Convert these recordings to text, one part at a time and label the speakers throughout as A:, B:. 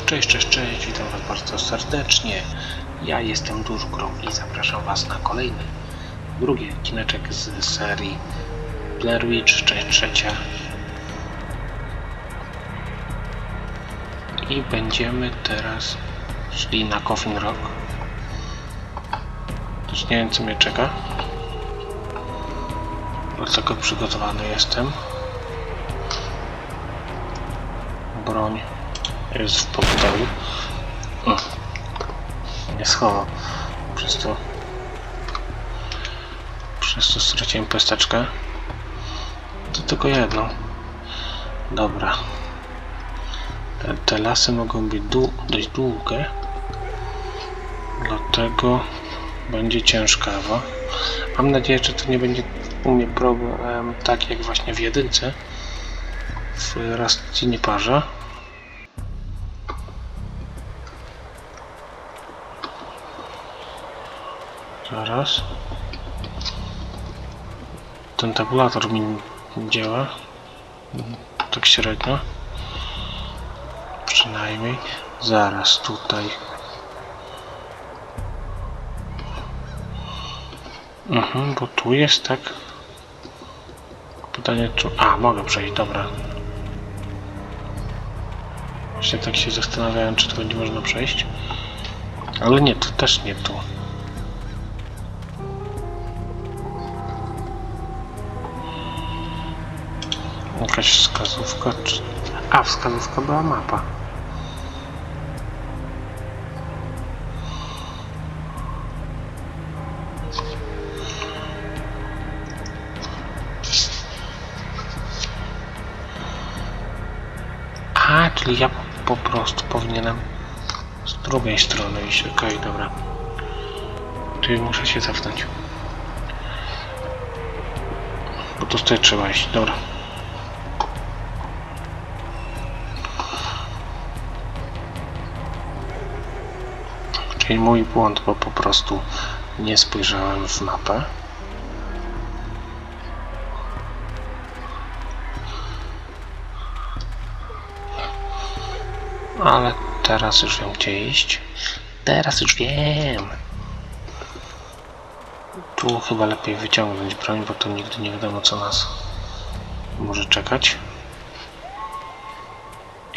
A: Cześć, cześć, cześć, witam Was bardzo serdecznie. Ja jestem Duszgrą i zapraszam Was na kolejny, drugi odcineczek z serii Blair, część trzecia. I będziemy teraz szli na Coffin Rock. Też nie wiem, co mnie czeka. Do tego przygotowany jestem. Broń jest w pogotowiu. Nie schował. Przez to straciłem pesteczkę. To tylko jedno. Dobra. Te lasy mogą być dość długie. Dlatego będzie ciężkawa. Mam nadzieję, że to nie będzie u mnie problem tak jak właśnie w jedynce. W cmentarza. Zaraz. Ten tabulator mi działa. Tak średnio. Przynajmniej. Zaraz tutaj. Bo tu jest tak. Pytanie czy... A, mogę przejść, dobra. Właśnie tak się zastanawiałem, czy to będzie można przejść. Ale nie, to też nie tu. Jakaś wskazówka, czy... A, wskazówka była mapa. A, czyli ja po prostu powinienem z drugiej strony iść. Okej, dobra. Czyli muszę się cofnąć. Bo to tutaj trzeba iść, dobra. Czyli mój błąd, bo po prostu nie spojrzałem w mapę. Ale teraz już wiem, gdzie iść. Teraz już wiem. Tu chyba lepiej wyciągnąć broń, bo tu nigdy nie wiadomo, co nas może czekać.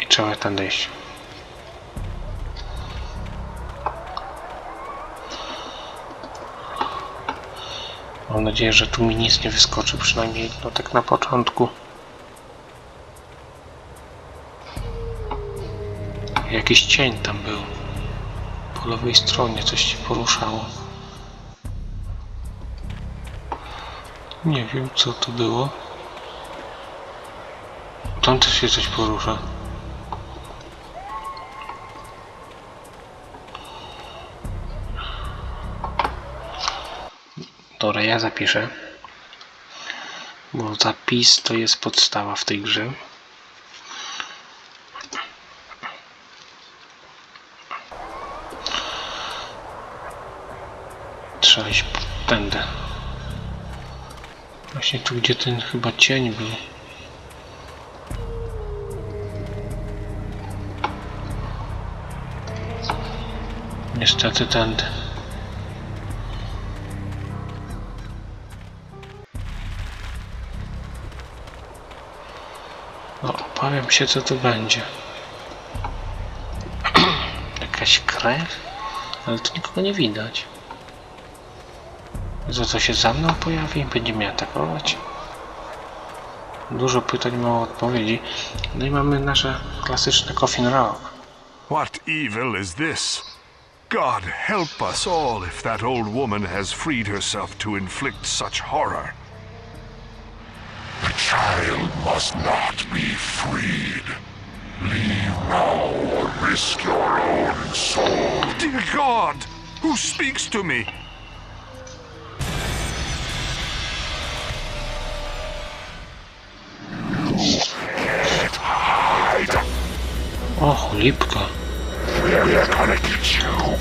A: I trzeba tędy iść. Mam nadzieję, że tu mi nic nie wyskoczy, przynajmniej no tak na początku. Jakiś cień tam był. Po lewej stronie coś się poruszało. Nie wiem, co to było. Tam też się coś porusza. Dobra, ja zapiszę. Bo zapis to jest podstawa w tej grze. Trzeba iść tędy. Właśnie tu, gdzie ten chyba cień był. Niestety tędy. No, obawiam się, co to będzie. Jakaś krew? Ale tu nikogo nie widać. Za co się za mną pojawi? Będzie mnie atakować? Dużo pytań, mało odpowiedzi. No i mamy nasze klasyczne Coffin Rock.
B: What evil is this? God help us all if that old woman has freed herself to inflict such horror.
C: The child must not be freed. Leave now or risk your own soul.
B: Dear God, who speaks to me?
A: O, cholipka.
C: We're gonna get you.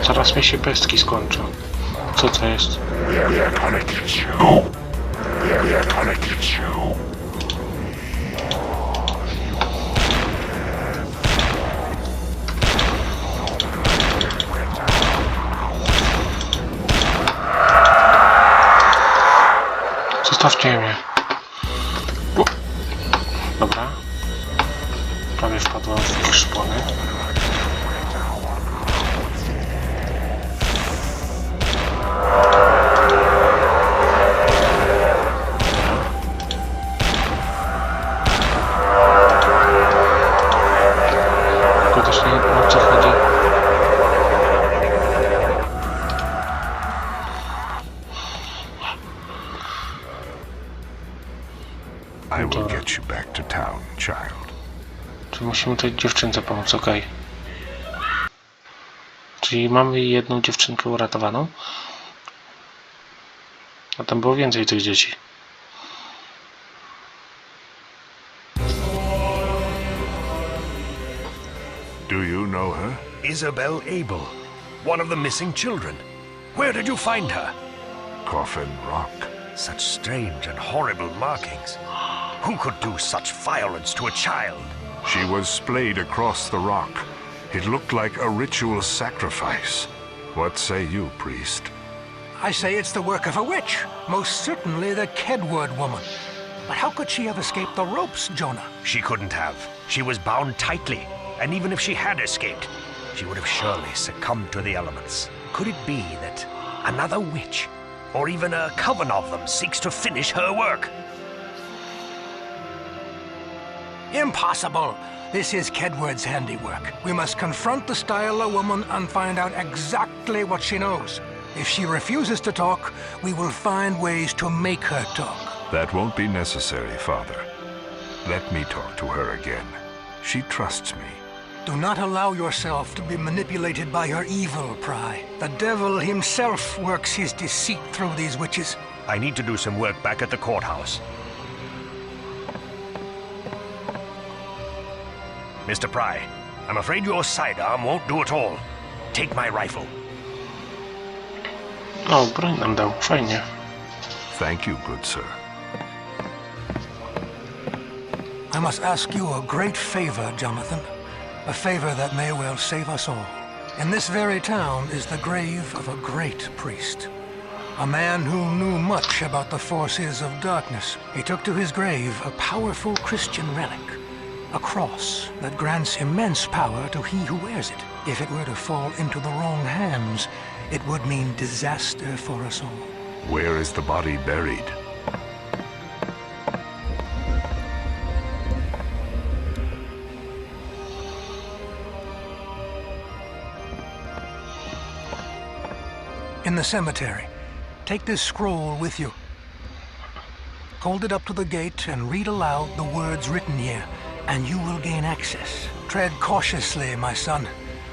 A: Zaraz mi się pestki skończą. Co to jest?
C: We're gonna get you. We're gonna get you.
A: Zostawcie mnie. Dobra. Prawie wpadłem w ich szpony. Tylko też nie wiem, o co chodzi.
B: I will get you back to town, child.
A: Czy musimy tej dziewczynce pomóc? Okej. Czyli mamy jedną dziewczynkę uratowaną. A tam było więcej tych dzieci.
B: Do you know her?
D: Isabel Abel, one of the missing children. Where did you find her?
B: Coffin Rock.
D: Such strange and horrible markings. Who could do such violence to a child?
B: She was splayed across the rock. It looked like a ritual sacrifice. What say you, priest?
E: I say it's the work of a witch. Most certainly the Kedward woman. But how could she have escaped the ropes, Jonah?
D: She couldn't have. She was bound tightly. And even if she had escaped, she would have surely succumbed to the elements. Could it be that another witch, or even a coven of them, seeks to finish her work?
E: Impossible! This is Kedward's handiwork. We must confront the Styler woman and find out exactly what she knows. If she refuses to talk, we will find ways to make her talk.
B: That won't be necessary, Father. Let me talk to her again. She trusts me.
E: Do not allow yourself to be manipulated by her evil, Prye. The devil himself works his deceit through these witches.
D: I need to do some work back at the courthouse. Mr. Prye, I'm afraid your sidearm won't do it all. Take my rifle.
A: O, broń nam dał. Fajnie.
B: Thank you, good sir.
E: I must ask you a great favor, Johathan. A favor that may well save us all. In this very town is the grave of a great priest. A man who knew much about the forces of darkness. He took to his grave a powerful Christian relic. A cross that grants immense power to he who wears it. If it were to fall into the wrong hands, it would mean disaster for us all.
B: Where is the body buried?
E: In the cemetery. Take this scroll with you. Hold it up to the gate and read aloud the words written here, and you will gain access. Tread cautiously, my son.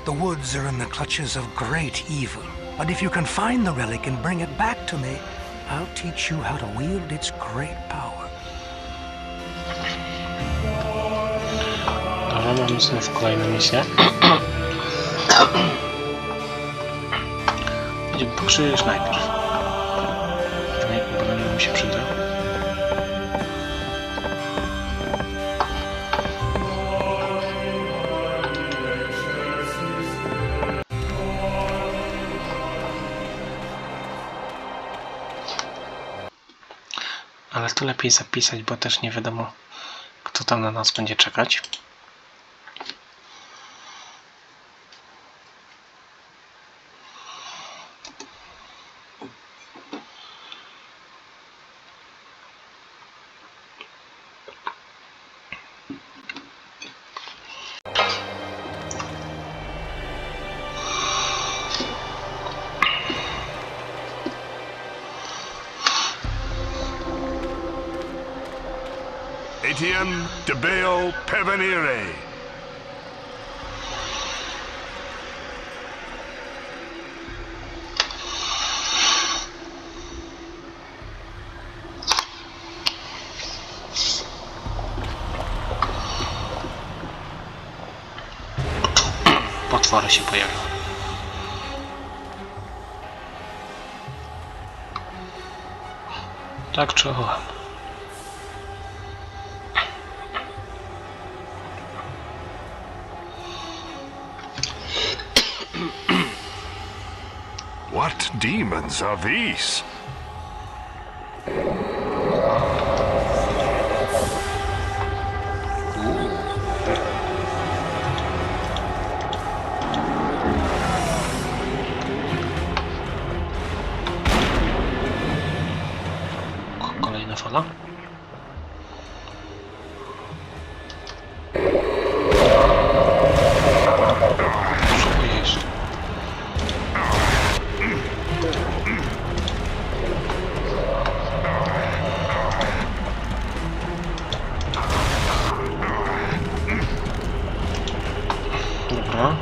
E: The woods are in the clutches of great evil. But if you can find the relic and bring it back to me, I'll teach you how to wield its great power.
A: Dobra, mamy znów kolejną misję. Idziemy po krzyż najpierw. Bo mi się przyda. Ale to lepiej zapisać, bo też nie wiadomo, kto tam na nas będzie czekać.
B: Etiam debeo pevenire.
A: Potwory się pojawią. Tak czułem.
B: What demons are these?
A: Kolejna fala. Co jest? Dobra.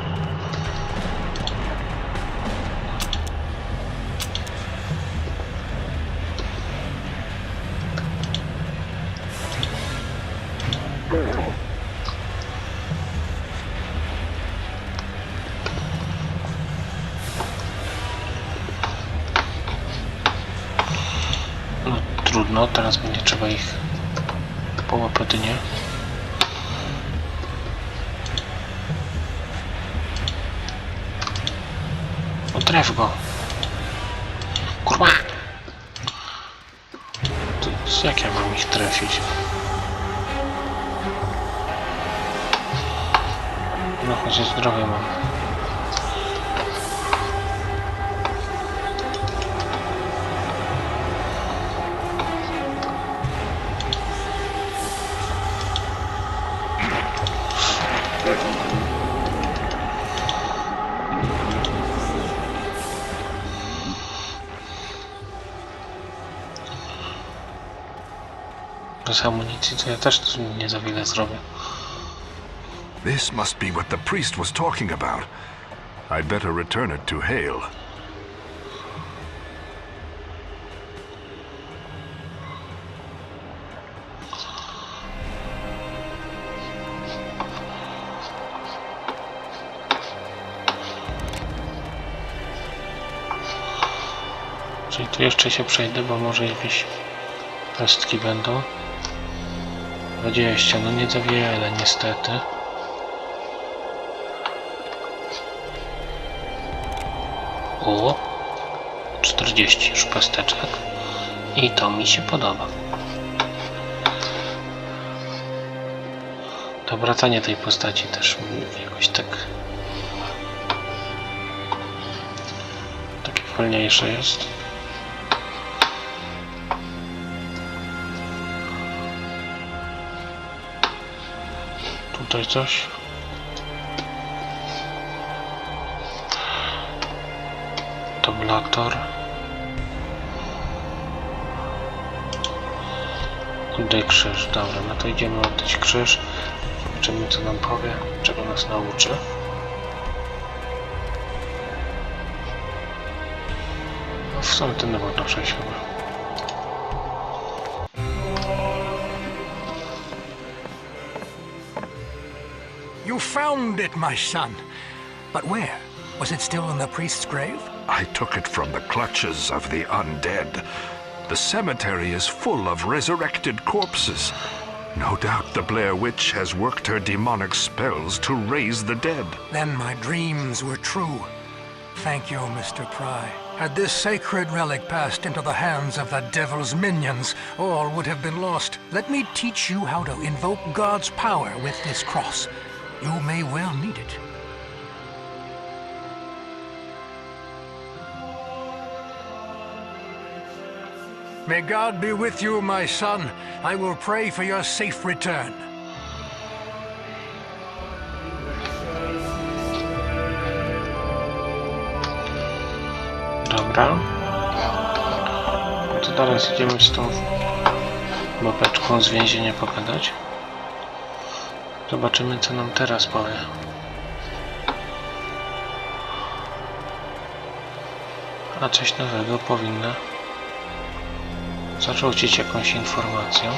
A: No trudno, teraz będzie trzeba ich po łapatynie. No tref go. Kurwa! Jak ja mam ich trafić? No chociaż zdrowie mam. Bez amunicji to ja też nie za wiele zrobię.
B: This must be what the priest was talking about. I'd better return it to Hale.
A: Czyli tu jeszcze się przejdę, bo może jakieś pestki będą. 20, no nie za wiele niestety. O, 40 już pesteczek. I to mi się podoba. To obracanie tej postaci też jakoś tak... takie wolniejsze jest. Tutaj coś. Tablator. Oddaj krzyż. Dobra, no to idziemy oddać krzyż. Zobaczymy, co nam powie, czego nas nauczy. W sumie ten można przejść chyba.
E: You found it, my son. But where? Was it still in the priest's grave?
B: I took it from the clutches of the undead. The cemetery is full of resurrected corpses. No doubt the Blair witch has worked her demonic spells to raise the dead.
E: Then my dreams were true. Thank you, Mr. Prye. Had this sacred relic passed into the hands of the devil's minions, all would have been lost. Let me teach you how to invoke God's power with this cross. You may well need it. May God be with you, my son. I will pray for your safe return.
A: Dobra. To teraz idziemy z tą babeczką z więzienia pogadać. Zobaczymy, co nam teraz powie. A coś nowego powinna zarzucić jakąś informacją.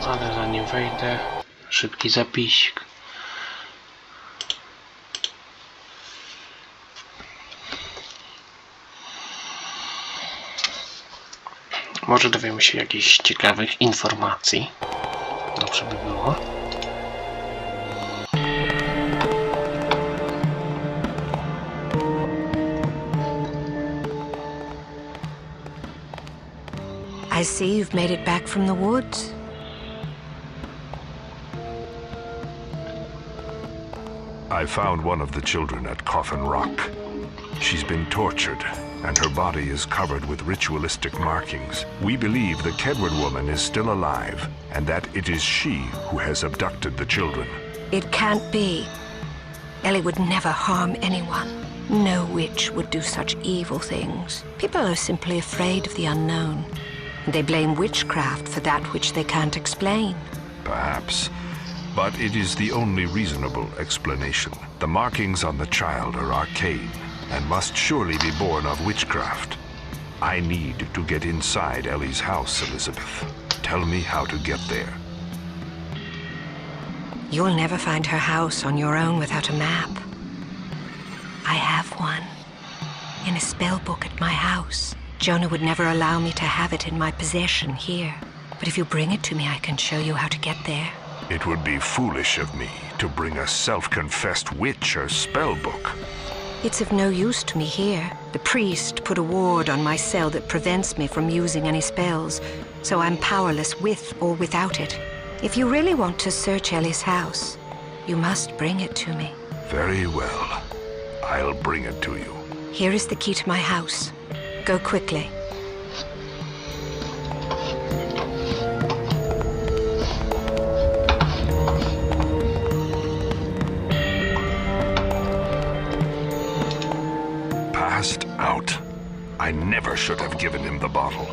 A: Ale zanim wejdę, szybki zapisik. Może dowiemy się jakichś ciekawych informacji. Dobrze by było.
F: I see you've made it back from the woods.
B: I found one of the children at Coffin Rock. She's been tortured, and her body is covered with ritualistic markings. We believe the Kedward woman is still alive, and that it is she who has abducted the children.
F: It can't be. Elly would never harm anyone. No witch would do such evil things. People are simply afraid of the unknown. They blame witchcraft for that which they can't explain.
B: Perhaps. But it is the only reasonable explanation. The markings on the child are arcane, and must surely be born of witchcraft. I need to get inside Elly's house, Elizabeth. Tell me how to get there.
F: You'll never find her house on your own without a map. I have one. In a spell book at my house. Jonah would never allow me to have it in my possession here. But if you bring it to me, I can show you how to get there.
B: It would be foolish of me to bring a self-confessed witch her spell book.
F: It's of no use to me here. The priest put a ward on my cell that prevents me from using any spells, so I'm powerless with or without it. If you really want to search Elly's house, you must bring it to me.
B: Very well. I'll bring it to you.
F: Here is the key to my house. Go quickly.
B: Passed out. I never should have given him the bottle.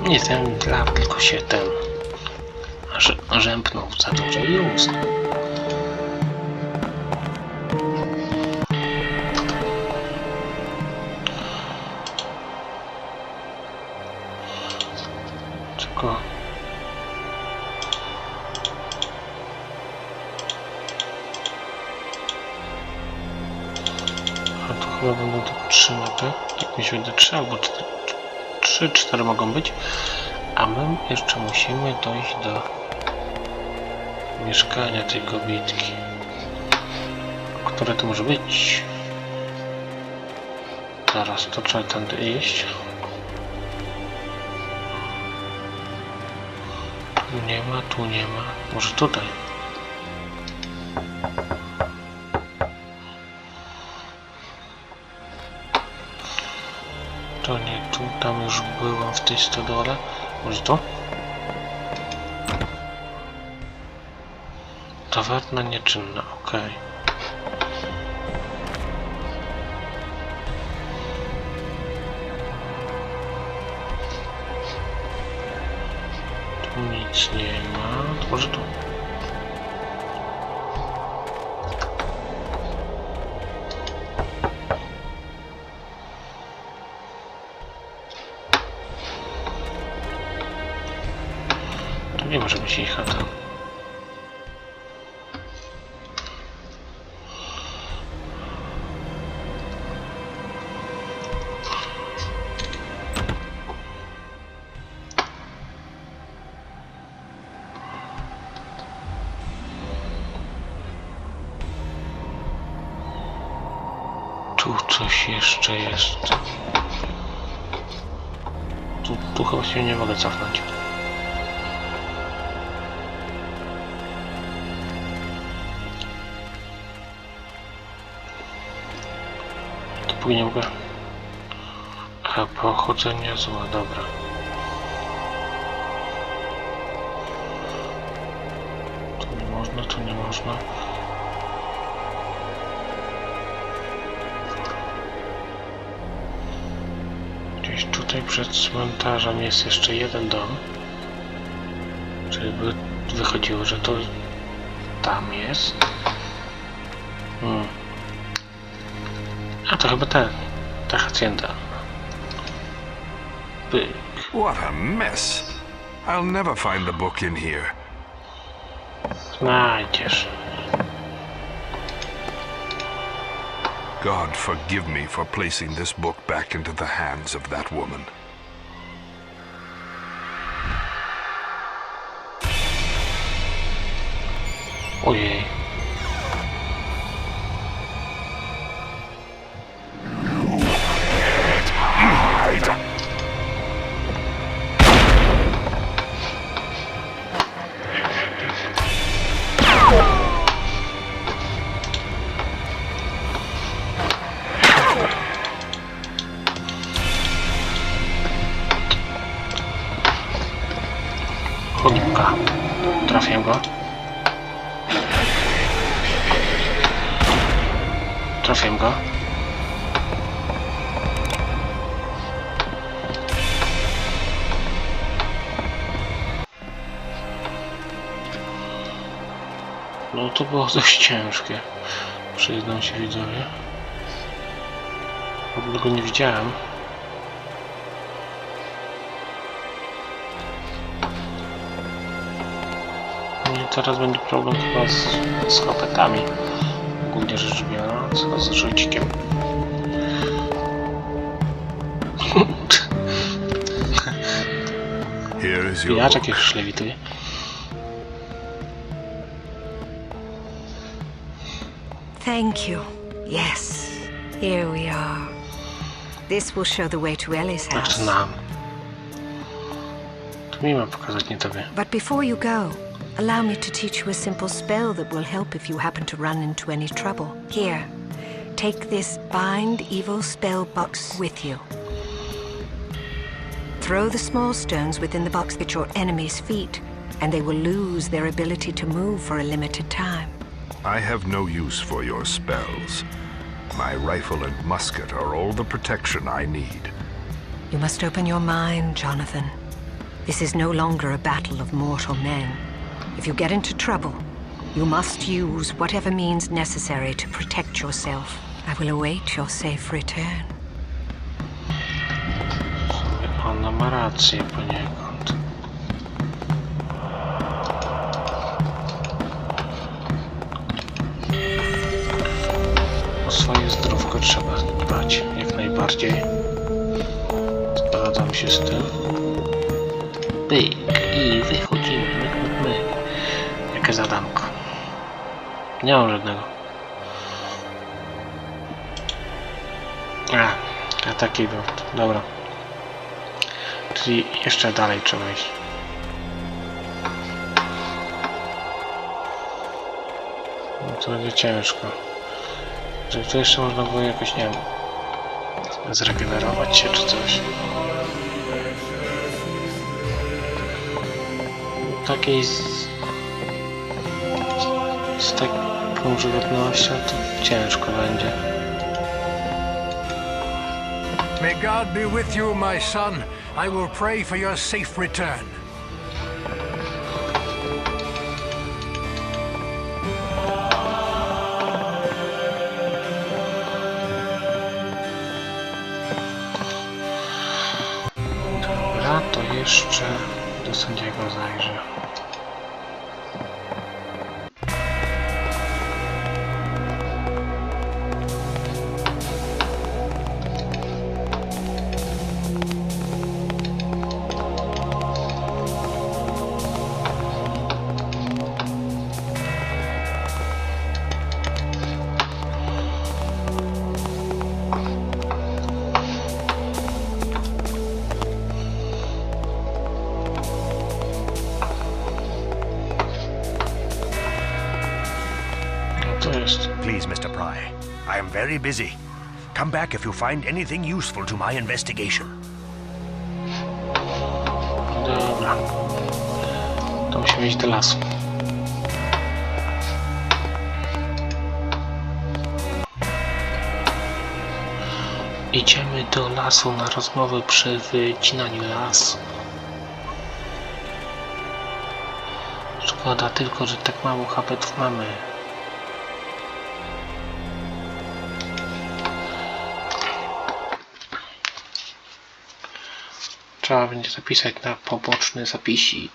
A: Nie ten dla, tylko się ten rzępnął za dużo i usnął. Tylko a to chyba będą tylko 3 mapy. Tak mi się wydaje, 3 albo 4 mogą być. A my jeszcze musimy dojść do mieszkania tej kobietki. Które to może być? Zaraz, to trzeba tędy iść. Tu nie ma, tu nie ma. Może tutaj? To nie tu, tam już byłam w tej stodole. Może tu? Tawerna nieczynna, okej. Tu nic nie ma, to może tu? Nie może być jej chata. Tu coś jeszcze jest. Tu chyba się nie mogę cofnąć. Później nie mogę. A pochodzenia zła, dobra. Tu nie można, tu nie można. Gdzieś tutaj przed cmentarzem jest jeszcze jeden dom. Czyli by wychodziło, że to tam jest. A to chyba ta hacienda. Pyk.
B: What a mess. I'll never find the book in here.
A: Znajdziesz.
B: God forgive me for placing this book back into the hands of that woman.
A: Ojej. Choinka. Trafię go. Trafię go. No to było dość ciężkie. Przyznam się, widzowie. W ogóle go nie widziałem. No i teraz będzie problem chyba z kopetami. Ogólnie rzecz biorąc, z rzucikiem. Pijaczek już lewituje.
F: Thank you. Yes, here we are. This will show the way to Elly's house.
A: Zaczynam. To mi ma pokazać, nie tobie.
F: But before you go, allow me to teach you a simple spell that will help if you happen to run into any trouble. Here, take this bind evil spell box with you. Throw the small stones within the box at your enemy's feet, and they will lose their ability to move for a limited time.
B: I have no use for your spells. My rifle and musket are all the protection I need.
F: You must open your mind, Johathan. This is no longer a battle of mortal men. If you get into trouble, you must use whatever means necessary to protect yourself. I will await your safe return.
A: Ona ma rację poniekąd. O swoje zdrówko trzeba dbać jak najbardziej. Zgadzam się z tym. Pyk i wychodzimy. My. Jakie zadanko? Nie mam żadnego. A taki był. Dobra. Czyli jeszcze dalej trzeba iść. No to będzie ciężko. Że tu jeszcze można było jakoś, nie wiem, zregenerować się czy coś. Takiej z taką żywotnością to ciężko będzie.
E: May God be with you, my son. I will pray for your safe return.
A: Dobra, to jeszcze do sędziego zajrzę.
D: Please, Mr. Prye. I am very busy. Come back if you find anything useful to my investigation.
A: Dobra. To musimy iść do lasu. Idziemy do lasu na rozmowę przy wycinaniu lasu. Szkoda tylko, że tak mało hapetów mamy. Trzeba będzie zapisać na poboczny zapisik.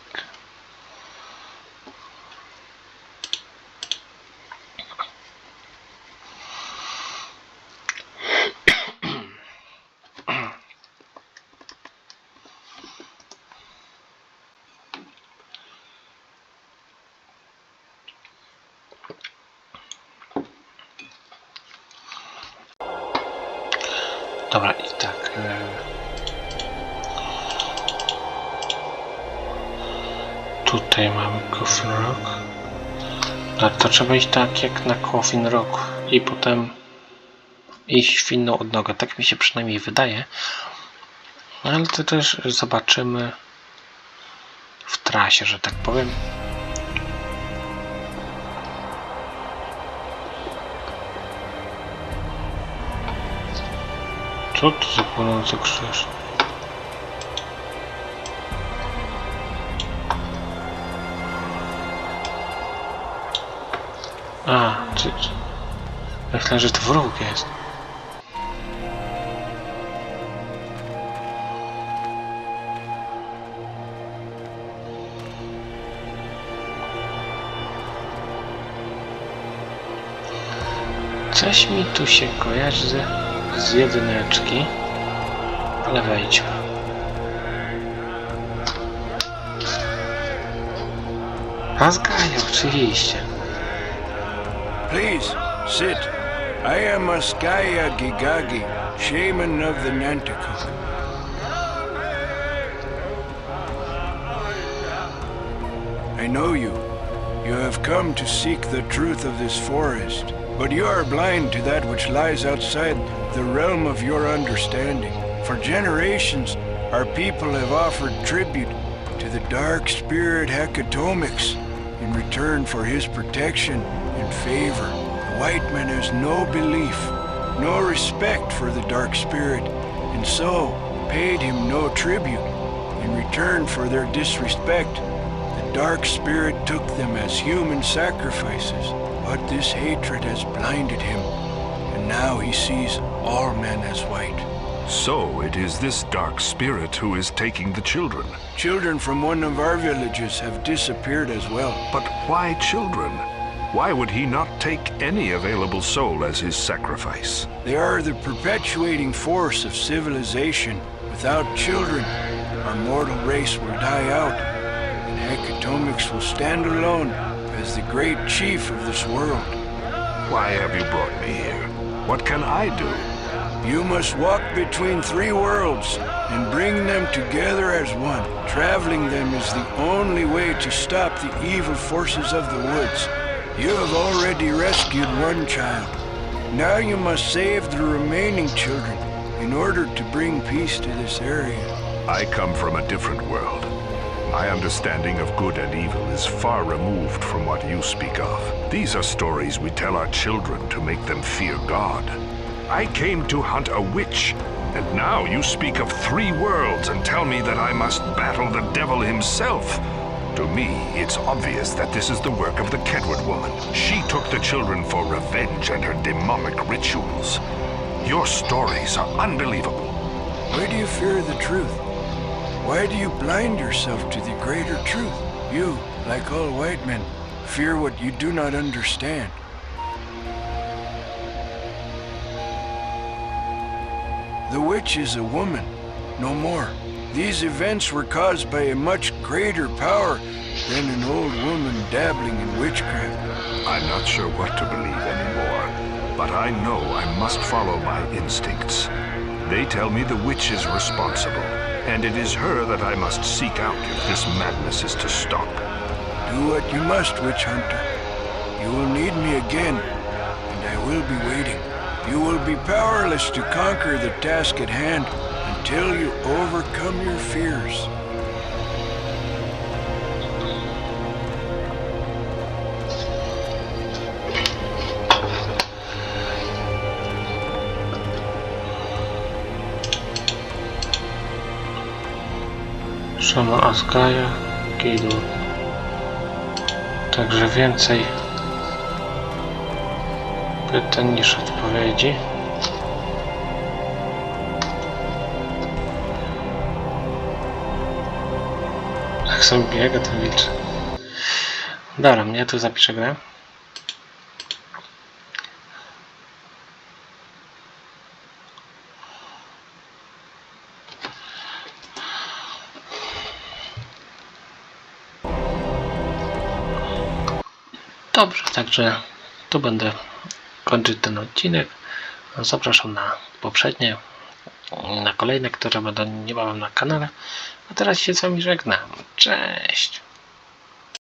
A: Dobra, i tak. Tutaj mamy Coffin Rock. Tak, to trzeba iść tak jak na Coffin Rock i potem iść w inną odnogę. Tak mi się przynajmniej wydaje. Ale to też zobaczymy w trasie, że tak powiem. Co to za płonący krzyż? A, myślę, że to wróg jest. Coś mi tu się kojarzy z jedyneczki, ale wejdźmy. Asgaya, oczywiście.
G: Please, sit. I am Asgaya Gigagi, shaman of the Nanticoke. I know you. You have come to seek the truth of this forest, but you are blind to that which lies outside the realm of your understanding. For generations, our people have offered tribute to the dark spirit Hekatomix in return for his protection and favor. The white man has no belief, no respect for the dark spirit, and so paid him no tribute. In return for their disrespect, the dark spirit took them as human sacrifices. But this hatred has blinded him, and now he sees all men as white.
B: So it is this dark spirit who is taking the children.
G: Children from one of our villages have disappeared as well.
B: But why children? Why would he not take any available soul as his sacrifice?
G: They are the perpetuating force of civilization. Without children, our mortal race will die out, and Hekatomix will stand alone as the great chief of this world.
B: Why have you brought me here? What can I do?
G: You must walk between three worlds and bring them together as one. Traveling them is the only way to stop the evil forces of the woods. You have already rescued one child. Now you must save the remaining children in order to bring peace to this area.
B: I come from a different world. My understanding of good and evil is far removed from what you speak of. These are stories we tell our children to make them fear God. I came to hunt a witch, and now you speak of three worlds and tell me that I must battle the devil himself. To me, it's obvious that this is the work of the Kedward woman. She took the children for revenge and her demonic rituals. Your stories are unbelievable.
G: Why do you fear the truth? Why do you blind yourself to the greater truth? You, like all white men, fear what you do not understand. The witch is a woman, no more. These events were caused by a much greater power than an old woman dabbling in witchcraft.
B: I'm not sure what to believe anymore, but I know I must follow my instincts. They tell me the witch is responsible, and it is her that I must seek out if this madness is to stop.
G: Do what you must, witch hunter. You will need me again, and I will be waiting. You will be powerless to conquer the task at hand until you overcome your fears.
A: Sama Asgaya, Kedward. Także więcej pytań niż odpowiedzi. Jak sobie biega ten wilczy. Dobra, mnie tu zapiszę grę. Dobrze, także tu będę kończyć ten odcinek. Zapraszam na poprzednie na kolejne, które będą niebawem na kanale. A teraz się z wami żegnam. Cześć!